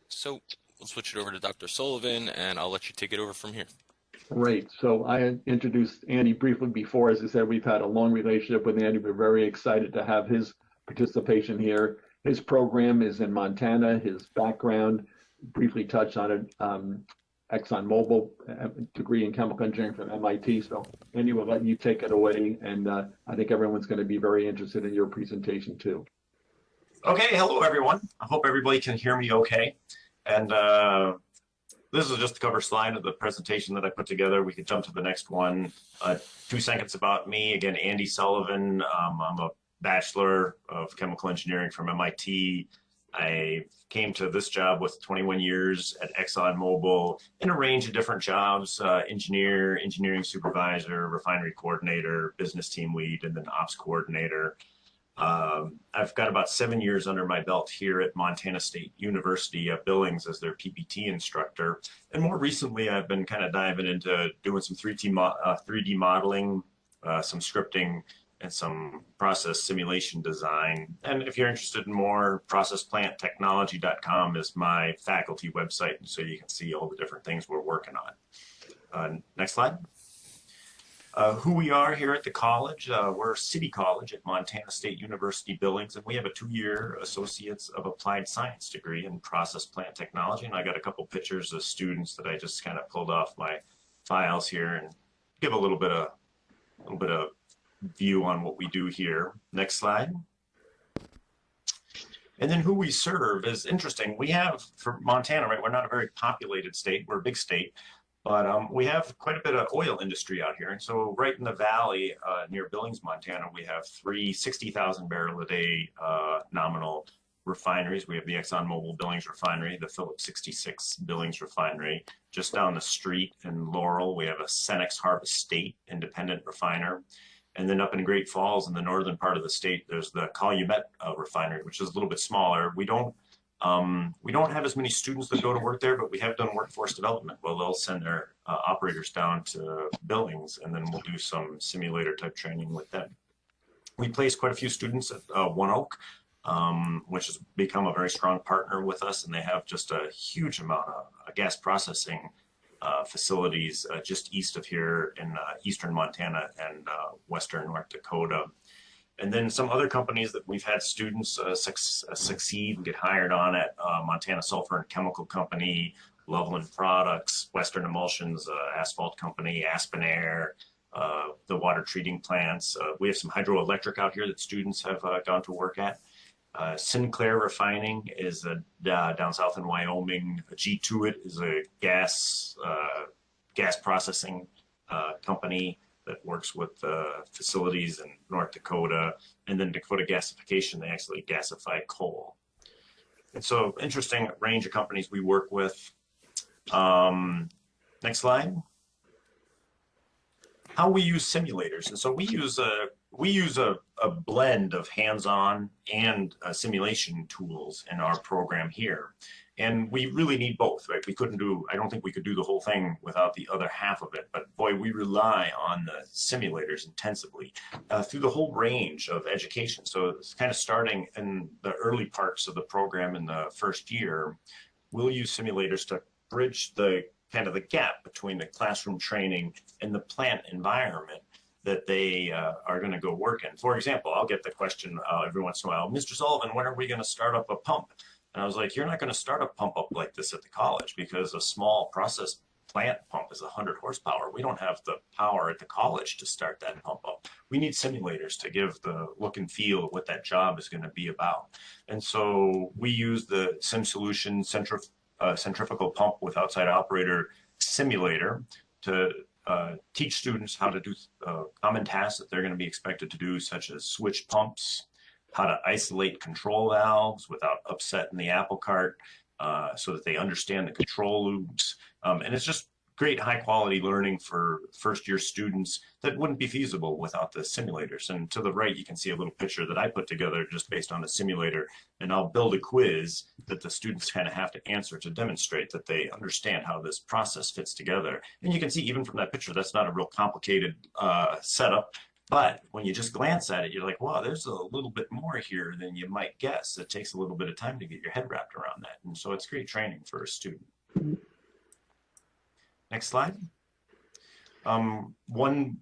So we'll switch it over to Dr. Sullivan, and I'll let you take it over from here. Great. So I introduced Andy briefly before. As I said, we've had a long relationship with Andy. We're very excited to have his participation here. His program is in Montana. His background, briefly touched on it, ExxonMobil degree in chemical engineering from MIT. So Andy, we'll let you take it away. And I think everyone's going to be very interested in your presentation too. Okay, hello everyone. I hope everybody can hear me okay. And this is just the cover slide of the presentation that I put together. We could jump to the next one. 2 seconds about me. Again, Andy Sullivan. I'm a Bachelor of Chemical Engineering from MIT. I came to this job with 21 years at ExxonMobil in a range of different jobs, engineer, engineering supervisor, refinery coordinator, business team lead, and then ops coordinator. I've got about 7 years under my belt here at Montana State University at Billings as their PPT instructor. And more recently, I've been kind of diving into doing some 3D modeling, some scripting, and some process simulation design. And if you're interested in more, processplanttechnology.com is my faculty website, so you can see all the different things we're working on. Next slide. Who we are here at the college. We're City College at Montana State University Billings, and we have a 2-year Associates of Applied Science degree in Process Plant Technology. And I got a couple pictures of students that I just kind of pulled off my files here and give a little bit of view on what we do here. Next slide. And then who we serve is interesting. We have, for Montana, right, we're not a very populated state, we're a big state, but we have quite a bit of oil industry out here. And so right in the valley near Billings, Montana, we have 3 60,000 barrel a day nominal refineries. We have the ExxonMobil Billings refinery, the Phillips 66 Billings refinery. Just down the street in Laurel, we have a Cenex Harvest State independent refiner. And then up in Great Falls in the northern part of the state, there's the Calumet refinery, which is a little bit smaller. We don't have as many students that go to work there, but we have done workforce development. Well, they'll send their operators down to Billings, and then we'll do some simulator type training with them. We place quite a few students at ONEOK, which has become a very strong partner with us, and they have just a huge amount of gas processing facilities just east of here in eastern Montana and western North Dakota. And then some other companies that we've had students succeed and get hired on at Montana Sulfur and Chemical Company, Loveland Products, Western Emulsions, Asphalt Company, Aspen Air, the water treating plants. We have some hydroelectric out here that students have gone to work at. Sinclair Refining is down south in Wyoming. G2it is a gas processing company that works with facilities in North Dakota. And then Dakota Gasification, they actually gasify coal. And so interesting range of companies we work with. Next slide. How we use simulators. And so we use a blend of hands-on and simulation tools in our program here. And we really need both, right? I don't think we could do the whole thing without the other half of it, but boy, we rely on the simulators intensively through the whole range of education. So it's kind of starting in the early parts of the program in the first year, we'll use simulators to bridge the kind of the gap between the classroom training and the plant environment that they are going to go work in. For example, I'll get the question every once in a while, Mr. Sullivan, when are we going to start up a pump? And I was like, you're not going to start a pump up like this at the college because a small process plant pump is 100 horsepower. We don't have the power at the college to start that pump up. We need simulators to give the look and feel of what that job is going to be about. And so we use the SimSolution centrifugal pump with outside operator simulator to teach students how to do common tasks that they're going to be expected to do, such as switch pumps, how to isolate control valves without upsetting the apple cart, so that they understand the control loops. And it's just great high quality learning for first year students that wouldn't be feasible without the simulators. And to the right, you can see a little picture that I put together just based on a simulator, and I'll build a quiz that the students kind of have to answer to demonstrate that they understand how this process fits together. And you can see even from that picture, that's not a real complicated setup. But when you just glance at it, you're like, wow, there's a little bit more here than you might guess. It takes a little bit of time to get your head wrapped around that. And And so it's great training for a student. Next slide. One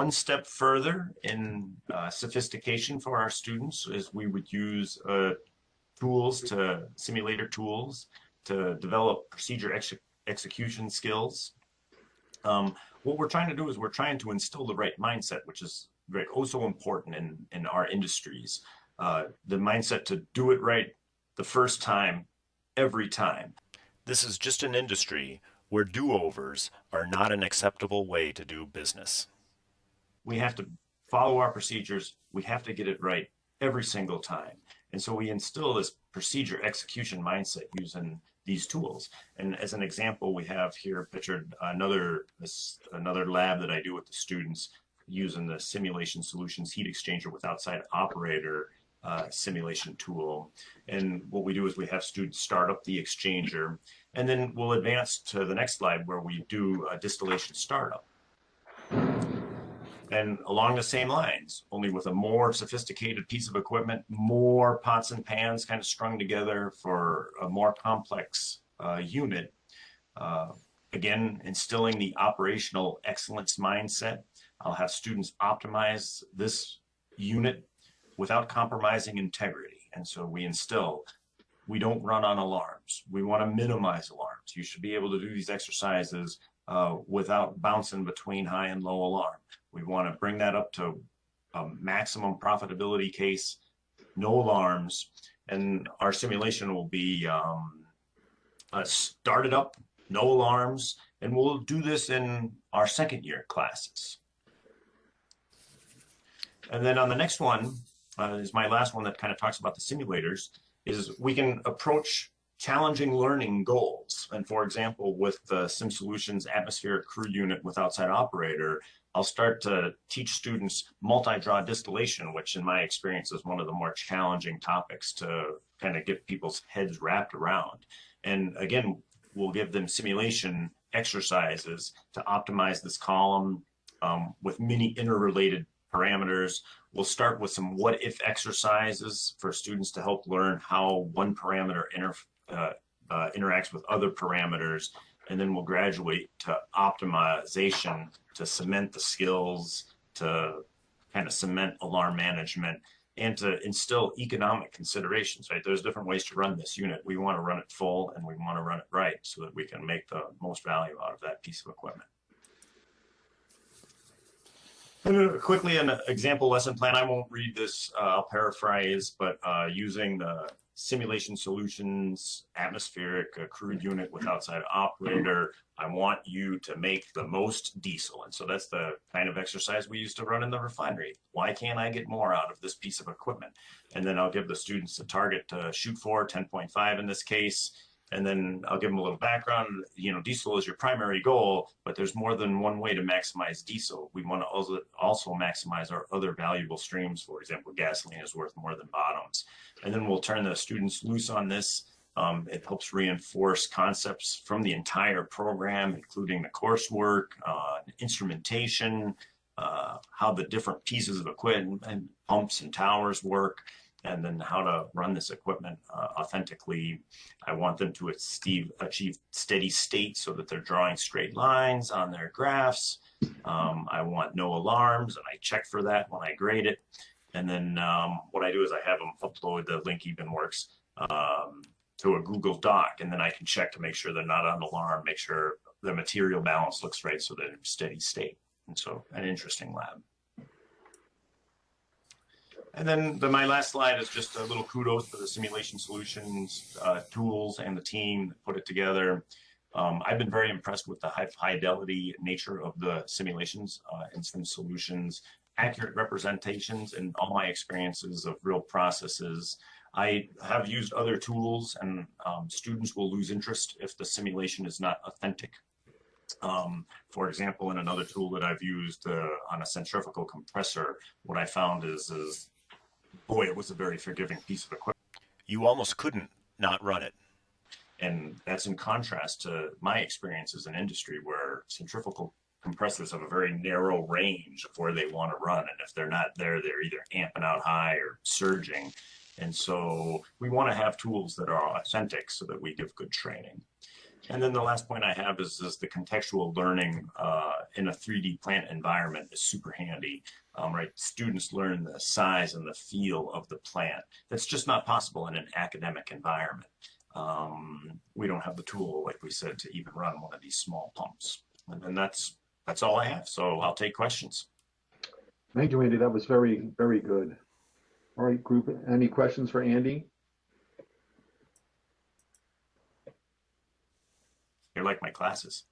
step further in sophistication for our students is we would use simulator tools to develop procedure execution skills. What we're trying to do is we're trying to instill the right mindset, which is so important in our industries. The mindset to do it right the first time, every time. This is just an industry where do-overs are not an acceptable way to do business. We have to follow our procedures. We have to get it right every single time. And so we instill this procedure execution mindset using these tools. And as an example, we have here pictured another lab that I do with the students using the Simulation Solutions heat exchanger with outside operator simulation tool. And what we do is we have students start up the exchanger, and then we'll advance to the next slide where we do a distillation startup. And along the same lines, only with a more sophisticated piece of equipment, more pots and pans kind of strung together for a more complex unit. Again, instilling the operational excellence mindset. I'll have students optimize this unit without compromising integrity. And so we don't run on alarms. We want to minimize alarms. You should be able to do these exercises without bouncing between high and low alarm. We want to bring that up to a maximum profitability case, no alarms, and our simulation will be started up, no alarms, and we'll do this in our second year classes. And then on the next one, is my last one that kind of talks about the simulators, is we can approach challenging learning goals. And for example, with the Sim Solutions atmospheric crew unit with outside operator, I'll start to teach students multi-draw distillation, which in my experience is one of the more challenging topics to kind of get people's heads wrapped around. And again, we'll give them simulation exercises to optimize this column with many interrelated parameters. We'll start with some what-if exercises for students to help learn how one parameter interacts with other parameters, and then we'll graduate to optimization to cement the skills, to kind of cement alarm management, and to instill economic considerations, right? There's different ways to run this unit. We want to run it full and we want to run it right so that we can make the most value out of that piece of equipment. And quickly, an example lesson plan. I won't read this, I'll paraphrase, but using the Simulation Solutions atmospheric crude unit with outside operator, I want you to make the most diesel. And so that's the kind of exercise we used to run in the refinery. Why can't I get more out of this piece of equipment? And then I'll give the students a target to shoot for, 10.5 in this case. And then I'll give them a little background. You know, diesel is your primary goal, but there's more than one way to maximize diesel. We want to also maximize our other valuable streams. For example, gasoline is worth more than bottoms. And then we'll turn the students loose on this. It helps reinforce concepts from the entire program, including the coursework, instrumentation, how the different pieces of equipment and pumps and towers work, and then how to run this equipment authentically. I want them to achieve steady state so that they're drawing straight lines on their graphs. I want no alarms, and I check for that when I grade it. And then what I do is I have them upload the link Evenworks to a Google Doc, and then I can check to make sure they're not on alarm, make sure the material balance looks right so that they're in steady state. And so an interesting lab. And then my last slide is just a little kudos for the Simulation Solutions tools and the team that put it together. I've been very impressed with the high fidelity nature of the simulations and Sim Solutions, accurate representations in all my experiences of real processes. I have used other tools, and students will lose interest if the simulation is not authentic. For example, in another tool that I've used on a centrifugal compressor, what I found is boy, it was a very forgiving piece of equipment. You almost couldn't not run it. And that's in contrast to my experiences in industry where centrifugal compressors have a very narrow range of where they want to run. And if they're not there, they're either amping out high or surging. And so we want to have tools that are authentic so that we give good training. And then the last point I have is the contextual learning in a 3D plant environment is super handy, right? Students learn the size and the feel of the plant. That's just not possible in an academic environment. We don't have the tool, like we said, to even run one of these small pumps. And then that's all I have. So I'll take questions. Thank you, Andy. That was very, very good. All right, group, any questions for Andy? You're like my classes.